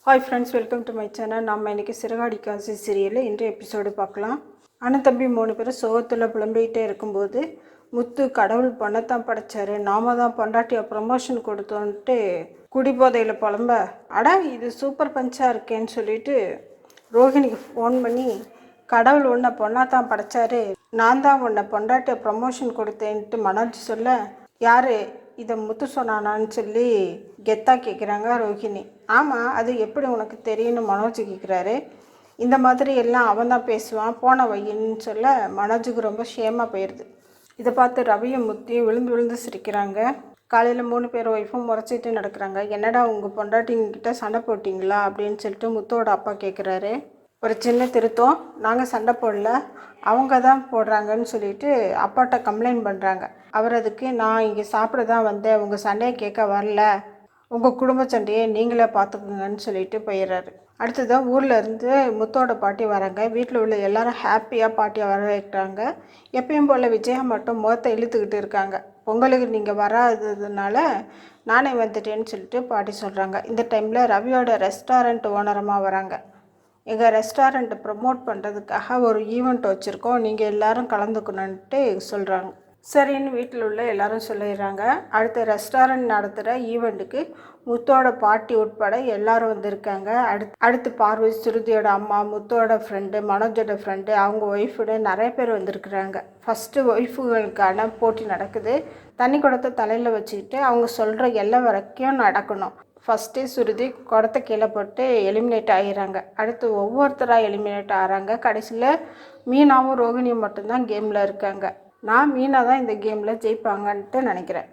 Hi friends, welcome to my channel. நம்ம இன்றைக்கி சிறகாடி காசி சீரியலில் இன்றைய எபிசோடு பார்க்கலாம். அண்ணன் தம்பி 3 பேரும் சோகத்தில் புலம்பிகிட்டே இருக்கும்போது முத்து கடவுள் பொண்ணைத்தான் படைச்சாரு, நாம தான் பொண்டாட்டியை ப்ரமோஷன் கொடுத்தோன்ட்டு குடிபோதையில் புலம்ப, அட இது சூப்பர் பஞ்சாக இருக்கேன்னு சொல்லிட்டு ரோஹிணிக்கு ஃபோன் பண்ணி, கடவுள் உன்னை பொண்ணாத்தான் படைச்சாரு, நான் தான் உன்னை பொண்டாட்டியை ப்ரமோஷன் கொடுத்தேன்ட்டு மனோஜ் சொல்ல, யார் இதை முத்து சொன்னானான்னு சொல்லி கெத்தா கேட்குறாங்க ரோஹிணி. ஆமாம், அது எப்படி உனக்கு தெரியும்னு மனோஜ் கேட்குறாரு. இந்த மாதிரி எல்லாம் அவன் தான் பேசுவான், போன வையின்னு சொல்ல மனோஜுக்கு ரொம்ப ஷேமாக போயிடுது. இதை பார்த்து ரவியும் முத்தியும் விழுந்து விழுந்து சிரிக்கிறாங்க. காலையில் 3 பேர் ஒய்ஃபும் முறைச்சிட்டு நடக்கிறாங்க. என்னடா உங்கள் பொண்டாட்டிங்கிட்ட சண்டை போட்டிங்களா அப்படின்னு சொல்லிட்டு முத்தோட அப்பா கேட்குறாரு. ஒரு சின்ன திருத்தம், நாங்கள் சண்டை போடல, அவங்க தான் போடுறாங்கன்னு சொல்லிட்டு அப்பாட்ட கம்ப்ளைண்ட் பண்ணுறாங்க. அவர் அதுக்கு, நான் இங்கே சாப்பிட தான் வந்தேன், உங்கள் சண்டையை கேட்க வரல, உங்கள் குடும்ப சண்டையை நீங்களே பார்த்துக்குங்கன்னு சொல்லிட்டு போயிடுறாரு. அடுத்ததான் ஊரில் இருந்து முத்தோட பாட்டி வராங்க. வீட்டில் உள்ள எல்லாரும் ஹாப்பியாக பாட்டியை வர வைக்கிறாங்க. எப்பயும் போல் விஜயா மட்டும் முகத்தை இழுத்துக்கிட்டு இருக்காங்க. பொங்கலுக்கு நீங்கள் வராததுனால நானே வந்துட்டேன்னு சொல்லிட்டு பாட்டி சொல்கிறாங்க. இந்த டைமில் ரவியோட ரெஸ்டாரண்ட் ஓனரமாக வராங்க. எங்கள் ரெஸ்டாரண்ட்டை ப்ரமோட் பண்ணுறதுக்காக ஒரு ஈவெண்ட் வச்சுருக்கோம், நீங்கள் எல்லோரும் கலந்துக்கணுன்ட்டு சொல்கிறாங்க. சரின்னு வீட்டில் உள்ள எல்லோரும் சொல்லிடுறாங்க. அடுத்த ரெஸ்டாரண்ட் நடத்துகிற ஈவெண்ட்டுக்கு முத்தோட பாட்டி உட்பட எல்லோரும் வந்திருக்காங்க. அடுத்து பார்வை, சுருதியோட அம்மா, முத்தோட ஃப்ரெண்டு, மனோஜோட ஃப்ரெண்டு, அவங்க ஒய்ஃபுன்னு நிறைய பேர் வந்திருக்குறாங்க. ஃபஸ்ட்டு ஒய்ஃபுகளுக்கான போட்டி நடக்குது. தண்ணி குடத்தை தலையில் வச்சுக்கிட்டு அவங்க சொல்கிற எல்லை வரைக்கும் நடக்கணும். ஃபஸ்ட்டு சுருதி குடத்தை கீழே போட்டு எலிமினேட் ஆகிடுறாங்க. அடுத்து ஒவ்வொருத்தராக எலிமினேட் ஆகிறாங்க. கடைசியில் மீனாவும் ரோகிணியும் மட்டும்தான் கேமில் இருக்காங்க. நான் மீனா தான் இந்த கேமில் ஜெயிப்பாங்கன்ட்டு நினைக்கிறேன்.